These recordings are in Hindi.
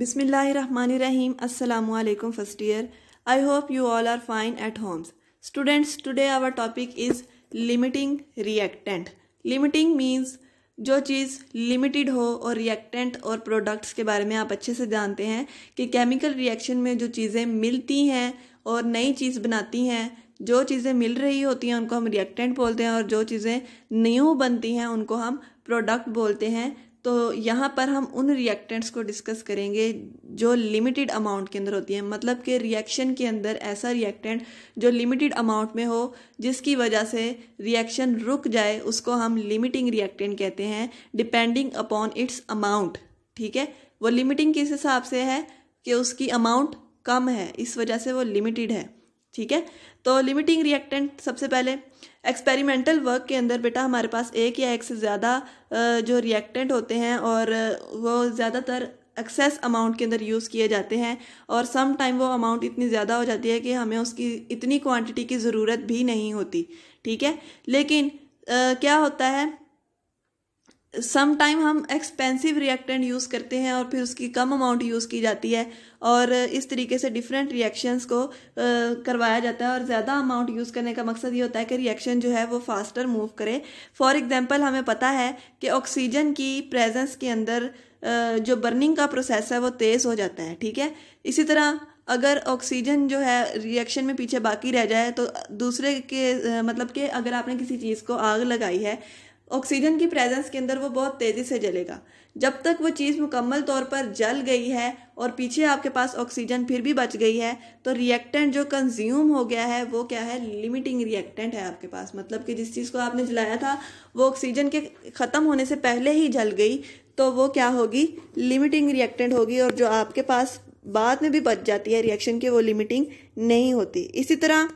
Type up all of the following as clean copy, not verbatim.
Bismillahirrahmanirrahim. Assalamu alaikum first year. I hope you all are fine at homes. Students, today our topic is limiting reactant. Limiting means जो चीज़ लिमिटेड हो, और रिएक्टेंट और प्रोडक्ट्स के बारे में आप अच्छे से जानते हैं कि केमिकल रिएक्शन में जो चीज़ें मिलती हैं और नई चीज़ बनाती हैं, जो चीज़ें मिल रही होती हैं उनको हम रिएक्टेंट बोलते हैं, और जो चीज़ें न्यू बनती हैं उनको हम प्रोडक्ट बोलते हैं। तो यहाँ पर हम उन रिएक्टेंट्स को डिस्कस करेंगे जो लिमिटेड अमाउंट के अंदर होती हैं, मतलब कि रिएक्शन के अंदर ऐसा रिएक्टेंट जो लिमिटेड अमाउंट में हो, जिसकी वजह से रिएक्शन रुक जाए, उसको हम लिमिटिंग रिएक्टेंट कहते हैं, डिपेंडिंग अपॉन इट्स अमाउंट। ठीक है, वो लिमिटिंग किस हिसाब से है कि उसकी अमाउंट कम है, इस वजह से वो लिमिटेड है। ठीक है, तो लिमिटिंग रिएक्टेंट सबसे पहले एक्सपेरिमेंटल वर्क के अंदर बेटा हमारे पास एक या एक से ज़्यादा जो रिएक्टेंट होते हैं, और वो ज़्यादातर एक्सेस अमाउंट के अंदर यूज़ किए जाते हैं, और सम टाइम वो अमाउंट इतनी ज़्यादा हो जाती है कि हमें उसकी इतनी क्वांटिटी की ज़रूरत भी नहीं होती। ठीक है, लेकिन क्या होता है, सम टाइम हम एक्सपेंसिव रिएक्टेंट यूज़ करते हैं और फिर उसकी कम अमाउंट यूज़ की जाती है, और इस तरीके से डिफरेंट रिएक्शंस को करवाया जाता है। और ज़्यादा अमाउंट यूज़ करने का मकसद ये होता है कि रिएक्शन जो है वो फास्टर मूव करे। फॉर एग्जांपल, हमें पता है कि ऑक्सीजन की प्रेजेंस के अंदर जो बर्निंग का प्रोसेस है वो तेज़ हो जाता है। ठीक है, इसी तरह अगर ऑक्सीजन जो है रिएक्शन में पीछे बाकी रह जाए तो दूसरे के मतलब कि अगर आपने किसी चीज़ को आग लगाई है, ऑक्सीजन की प्रेजेंस के अंदर वो बहुत तेज़ी से जलेगा। जब तक वो चीज़ मुकम्मल तौर पर जल गई है और पीछे आपके पास ऑक्सीजन फिर भी बच गई है, तो रिएक्टेंट जो कंज्यूम हो गया है वो क्या है, लिमिटिंग रिएक्टेंट है आपके पास। मतलब कि जिस चीज़ को आपने जलाया था वो ऑक्सीजन के ख़त्म होने से पहले ही जल गई, तो वो क्या होगी, लिमिटिंग रिएक्टेंट होगी। और जो आपके पास बाद में भी बच जाती है रिएक्शन के, वो लिमिटिंग नहीं होती। इसी तरह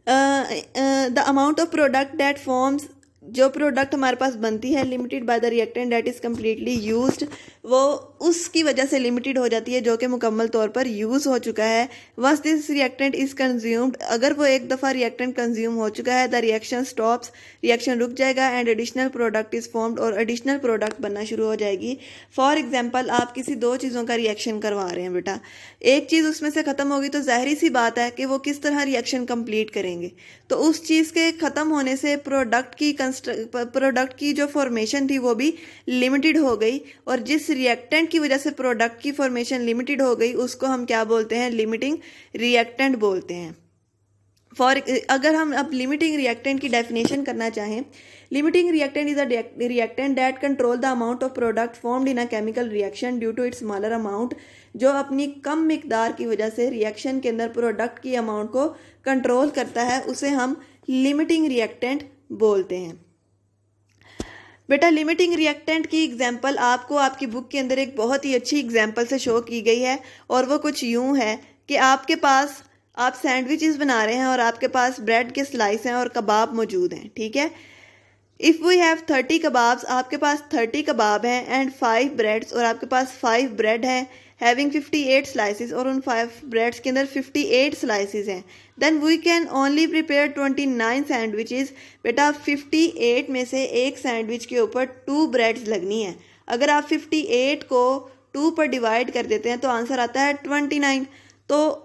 the amount of product that forms, जो प्रोडक्ट हमारे पास बनती है limited by the reactant that is completely used, वो उसकी वजह से लिमिटेड हो जाती है जो कि मुकम्मल तौर पर यूज़ हो चुका है। Once this reactant is consumed, अगर वो एक दफ़ा रिएक्टेंट कंज्यूम हो चुका है, द रिएक्शन स्टॉप्स, रिएक्शन रुक जाएगा, and additional product is formed, और एडिशनल प्रोडक्ट बनना शुरू हो जाएगी। फॉर एग्जाम्पल, आप किसी दो चीज़ों का रिएक्शन करवा रहे हैं बेटा, एक चीज़ उसमें से ख़त्म होगी तो ज़ाहिर सी बात है कि वो किस तरह रिएक्शन कंप्लीट करेंगे। तो उस चीज़ के ख़त्म होने से प्रोडक्ट की जो फॉर्मेशन थी वो भी लिमिटेड हो गई, और जिस रिएक्टेंट की वजह से प्रोडक्ट की फॉर्मेशन लिमिटेड हो गई उसको हम क्या बोलते हैं, लिमिटिंग रिएक्टेंट बोलते हैं। अगर हम अब लिमिटिंग रिएक्टेंट की डेफिनेशन करना चाहें, limiting reactant is a reactant that control the amount of product formed in a chemical reaction due to its smaller amount, जो अपनी कम मिकदार की वजह से रिएक्शन के अंदर प्रोडक्ट की अमाउंट को कंट्रोल करता है, उसे हम लिमिटिंग रिएक्टेंट बोलते हैं। बेटा, लिमिटिंग रिएक्टेंट की एग्जाम्पल आपको आपकी बुक के अंदर एक बहुत ही अच्छी एग्जाम्पल से शो की गई है, और वो कुछ यूं है कि आपके पास आप सैंडविचेस बना रहे हैं और आपके पास ब्रेड के स्लाइस हैं और कबाब मौजूद हैं। ठीक है, इफ़ वी हैव 30 कबाब्स, आपके पास 30 कबाब हैं, एंड 5 ब्रेड्स, और आपके पास 5 ब्रेड हैं, हैविंग 58 स्लाइसिस, और उन 5 ब्रेड्स के अंदर 58 स्लाइसिस हैं, then we can only prepare 29 sandwiches. बेटा, 58 में से एक सैंडविच के ऊपर 2 ब्रेड्स लगनी है। अगर आप 58 को 2 पर डिवाइड कर देते हैं तो आंसर आता है 29। तो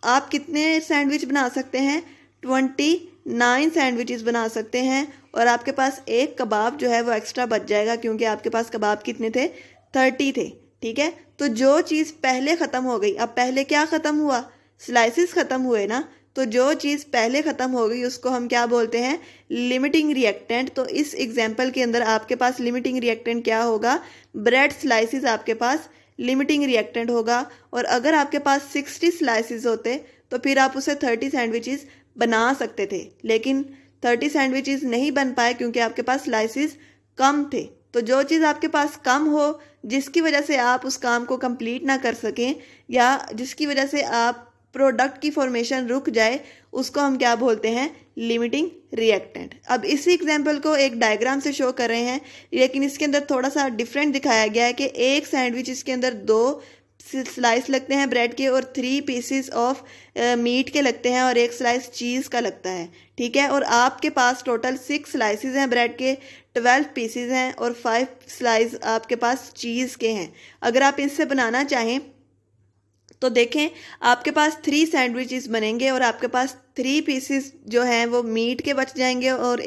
आप कितने सैंडविच बना सकते हैं, 29 सैंडविचेस बना सकते हैं, और आपके पास एक कबाब जो है वो एक्स्ट्रा बच जाएगा, क्योंकि आपके पास कबाब कितने थे, 30 थे। ठीक है, तो जो चीज़ पहले ख़त्म हो गई, अब पहले क्या ख़त्म हुआ, स्लाइसिस ख़त्म हुए ना, तो जो चीज़ पहले ख़त्म हो गई उसको हम क्या बोलते हैं, लिमिटिंग रिएक्टेंट। तो इस एग्जाम्पल के अंदर आपके पास लिमिटिंग रिएक्टेंट क्या होगा, ब्रेड स्लाइसिस आपके पास लिमिटिंग रिएक्टेंट होगा। और अगर आपके पास 60 स्लाइसिस होते तो फिर आप उसे 30 सैंडविचेस बना सकते थे, लेकिन 30 सैंडविचेस नहीं बन पाए क्योंकि आपके पास स्लाइसिस कम थे। तो जो चीज़ आपके पास कम हो, जिसकी वजह से आप उस काम को कंप्लीट ना कर सकें, या जिसकी वजह से आप प्रोडक्ट की फॉर्मेशन रुक जाए, उसको हम क्या बोलते हैं, लिमिटिंग रिएक्टेंट। अब इसी एग्जांपल को एक डायग्राम से शो कर रहे हैं, लेकिन इसके अंदर थोड़ा सा डिफरेंट दिखाया गया है कि एक सैंडविच इसके अंदर 2 स्लाइस लगते हैं ब्रेड के, और 3 पीसेस ऑफ मीट के लगते हैं, और 1 स्लाइस चीज़ का लगता है। ठीक है, और आपके पास टोटल 6 स्लाइसेस हैं ब्रेड के, 12 पीसीज हैं और 5 स्लाइस आपके पास चीज़ के हैं। अगर आप इससे बनाना चाहें तो देखें आपके पास 3 सैंडविचेस बनेंगे और आपके पास 3 पीसेस जो हैं वो मीट के बच जाएंगे और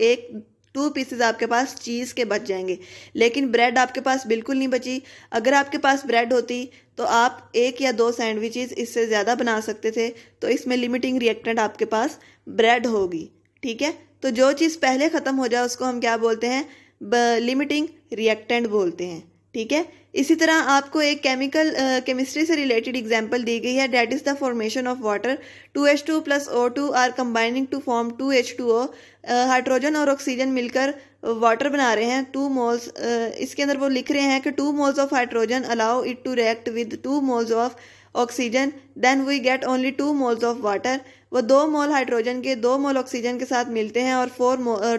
2 पीसेस आपके पास चीज़ के बच जाएंगे। लेकिन ब्रेड आपके पास बिल्कुल नहीं बची। अगर आपके पास ब्रेड होती तो आप 1 या 2 सैंडविचेस इससे ज़्यादा बना सकते थे। तो इसमें लिमिटिंग रिएक्टेंट आपके पास ब्रेड होगी। ठीक है, तो जो चीज़ पहले ख़त्म हो जाए उसको हम क्या बोलते हैं? लिमिटिंग रिएक्टेंट बोलते हैं। ठीक है, इसी तरह आपको एक केमिस्ट्री से रिलेटेड एग्जांपल दी गई है, that is the formation of water. 2H2 plus O2 are combining to form 2H2O। Hydrogen और ऑक्सीजन मिलकर वाटर बना रहे हैं 2 मोल्स। इसके अंदर वो लिख रहे हैं कि 2 moles of hydrogen allow it to react with 2 moles of oxygen, then we get only 2 moles of water. वो 2 मोल हाइड्रोजन के 2 मोल ऑक्सीजन के साथ मिलते हैं और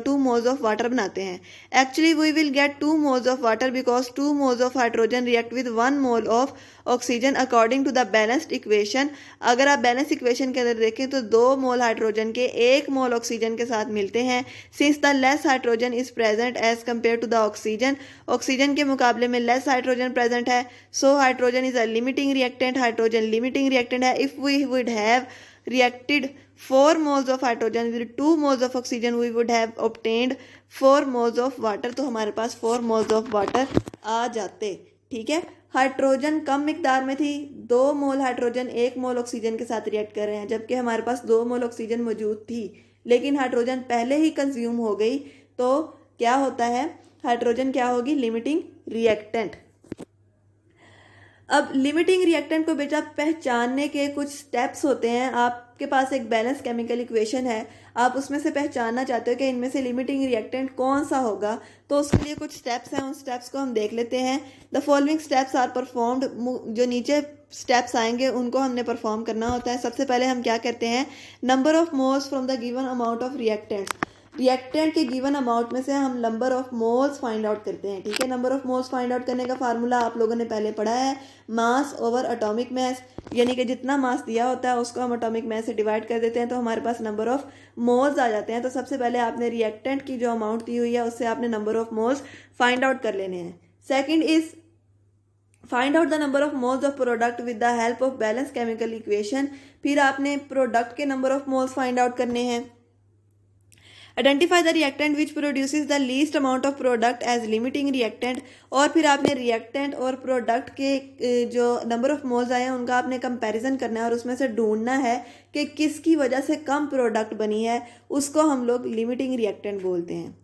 2 मोल्स ऑफ वाटर बनाते हैं। Actually we will get 2 moles of water because 2 moles of hydrogen react with 1 mole of oxygen according to the balanced equation. अगर आप बैलेंस इक्वेशन के अंदर देखें तो 2 मोल हाइड्रोजन के 1 मोल ऑक्सीजन के साथ मिलते हैं। Since the less hydrogen is present as compare to the oxygen, oxygen के मुकाबले में लेस हाइड्रोजन प्रेजेंट है, so hydrogen is a limiting reactant. Hydrogen limiting reactant है। If we would have reacted 4 moles of hydrogen with 2 moles of oxygen we would have obtained 4 moles of water। तो हमारे पास 4 moles of water आ जाते। ठीक है, हाइड्रोजन कम मिकदार में थी, 2 मोल हाइड्रोजन 1 मोल ऑक्सीजन के साथ रिएक्ट कर रहे हैं, जबकि हमारे पास 2 मोल ऑक्सीजन मौजूद थी लेकिन हाइड्रोजन पहले ही कंज्यूम हो गई। तो क्या होता है? हाइड्रोजन क्या होगी? Limiting reactant. अब लिमिटिंग रिएक्टेंट को बेटा पहचानने के कुछ स्टेप्स होते हैं। आपके पास एक बैलेंस केमिकल इक्वेशन है, आप उसमें से पहचानना चाहते हो कि इनमें से लिमिटिंग रिएक्टेंट कौन सा होगा, तो उसके लिए कुछ स्टेप्स हैं। उन स्टेप्स को हम देख लेते हैं। The following steps are performed. जो नीचे स्टेप्स आएंगे उनको हमने परफॉर्म करना होता है। सबसे पहले हम क्या करते हैं? Number of moles from the given amount of reactant. Reactant के गिवन अमाउंट में से हम number of moles find out करते हैं। ठीक है, number of moles find out करने का फार्मूला आप लोगों ने पहले पढ़ा है, मास ओवर एटॉमिक मास। यानी कि जितना मास दिया होता है उसको हम एटॉमिक मास से डिवाइड कर देते हैं तो हमारे पास नंबर ऑफ मोल्स आ जाते हैं। तो सबसे पहले आपने रिएक्टेंट की जो अमाउंट दी हुई है उससे आपने number of moles find out कर लेने हैं। Second is find out the number of moles of product with the help of balance chemical equation. फिर आपने प्रोडक्ट के number of moles find out करने हैं। Identify the reactant which produces the least amount of product as limiting reactant. और फिर आपने रिएक्टेंट और प्रोडक्ट के जो नंबर ऑफ मोल्स आए हैं उनका आपने कंपैरिजन करना है और उसमें से ढूंढना है कि किसकी वजह से कम प्रोडक्ट बनी है, उसको हम लोग लिमिटिंग रिएक्टेंट बोलते हैं।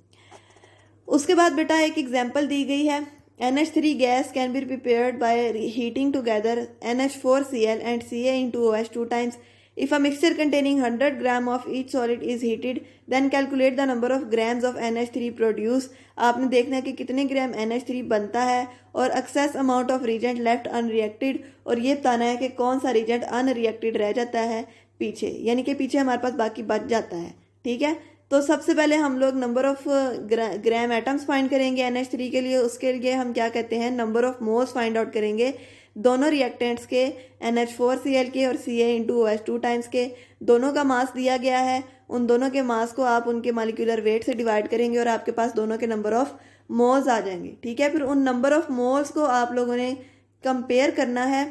उसके बाद बेटा एक एग्जाम्पल दी गई है, NH3 gas can be prepared by heating together NH4Cl and Ca into OH2 times. If a mixture containing 100 gram of each solid is heated, then calculate the number of grams of NH3 produced. आपने देखना है कि कितने ग्राम NH3 बनता है और excess amount of reagent left unreacted, और ये बताना है कि कौन सा reagent unreacted रह जाता है पीछे, यानी कि पीछे हमारे पास बाकी बच जाता है। ठीक है, तो सबसे पहले हम लोग number of gram atoms find करेंगे NH3 के लिए। उसके लिए हम क्या कहते हैं? Number of moles find out करेंगे दोनों रिएक्टेंट्स के, NH4Cl के और Ca इंटू OH2 टाइम्स के। दोनों का मास दिया गया है, उन दोनों के मास को आप उनके मॉलिक्यूलर वेट से डिवाइड करेंगे और आपके पास दोनों के नंबर ऑफ मोल्स आ जाएंगे। ठीक है, फिर उन नंबर ऑफ मोल्स को आप लोगों ने कंपेयर करना है।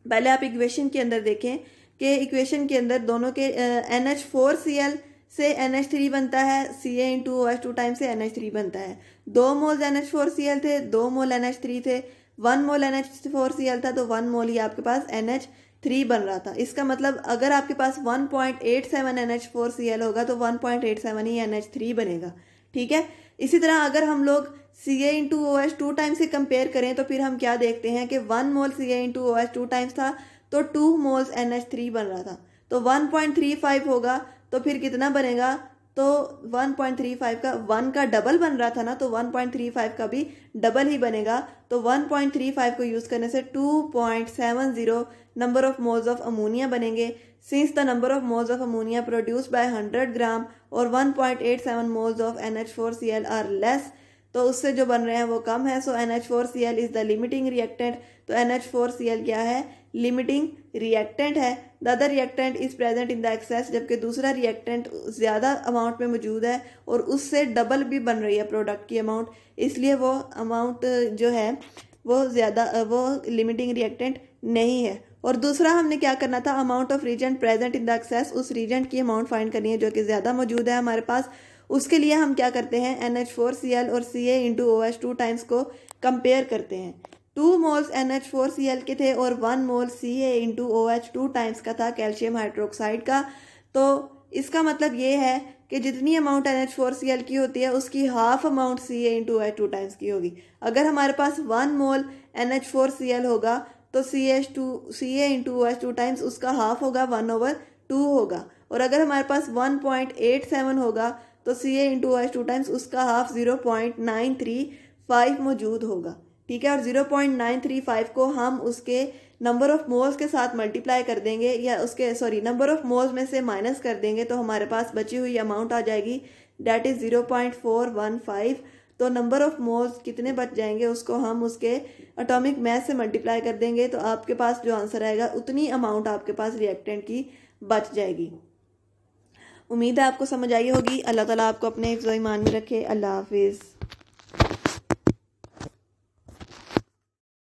पहले आप इक्वेशन के अंदर देखें कि इक्वेशन के अंदर दोनों के NH4Cl से NH3 बनता है, Ca इंटू OH2 टाइम से NH3 बनता है। 2 मोल्स NH4Cl थे, 2 मोल NH3 थे, 1 मोल NH4Cl था तो 1 मोल ही आपके पास NH3 बन रहा था। इसका मतलब अगर आपके पास 1.87 NH4Cl होगा तो 1.87 ही NH3 बनेगा। ठीक है, इसी तरह अगर हम लोग Ca इंटू OH2 टाइम से कंपेयर करें तो फिर हम क्या देखते हैं कि 1 मोल Ca इंटू OH2 टाइम्स था तो 2 मोल्स NH3 बन रहा था। तो 1.35 होगा तो फिर कितना बनेगा? तो 1.35 का 1 का डबल बन रहा था ना, तो 1.35 का भी डबल ही बनेगा। तो 1.35 को यूज़ करने से 2.70 number of moles of ammonia बनेंगे। Since the number of moles of ammonia produced by 100 gram और 1.87 moles of NH4Cl are less, तो उससे जो बन रहे हैं वो कम है। So NH4Cl is the limiting reactant. तो NH4Cl क्या है? लिमिटिंग रिएक्टेंट है, the other reactant is present in the excess, जबकि दूसरा रिएक्टेंट ज़्यादा अमाउंट में मौजूद है और उससे डबल भी बन रही है प्रोडक्ट की अमाउंट, इसलिए वो अमाउंट जो है वो लिमिटिंग रिएक्टेंट नहीं है। और दूसरा हमने क्या करना था, amount of reagent present in the excess, उस रीजेंट की अमाउंट फाइंड करनी है जो कि ज़्यादा मौजूद है हमारे पास। उसके लिए हम क्या करते हैं, NH4Cl और Ca इंटू OH2 टाइम्स को कंपेयर करते हैं। 2 मोल्स NH4Cl के थे और 1 मोल Ca इंटू OH2 टाइम्स का था कैल्शियम हाइड्रोक्साइड का। तो इसका मतलब ये है कि जितनी अमाउंट NH4Cl की होती है उसकी half amount Ca into OH2 times की होगी। अगर हमारे पास 1 मोल NH4Cl होगा तो Ca इंटू OH2 टाइम्स उसका हाफ होगा, 1/2 होगा। और अगर हमारे पास 1.87 होगा तो Ca इंटू OH2 टाइम्स उसका हाफ 0.935 मौजूद होगा। ठीक है, और 0.935 को हम उसके नंबर ऑफ मोल्स के साथ मल्टीप्लाई कर देंगे, या उसके नंबर ऑफ मोल्स में से माइनस कर देंगे, तो हमारे पास बची हुई अमाउंट आ जाएगी, डेट इज़ 0.415। तो नंबर ऑफ मोल्स कितने बच जाएंगे उसको हम उसके एटॉमिक मास से मल्टीप्लाई कर देंगे, तो आपके पास जो आंसर आएगा उतनी अमाउंट आपके पास रिएक्टेंट की बच जाएगी। उम्मीद है आपको समझ आई होगी। अल्लाह ताला आपको अपने हिफ्ज़-ओ-ईमान में रखे। अल्लाह हाफिज़।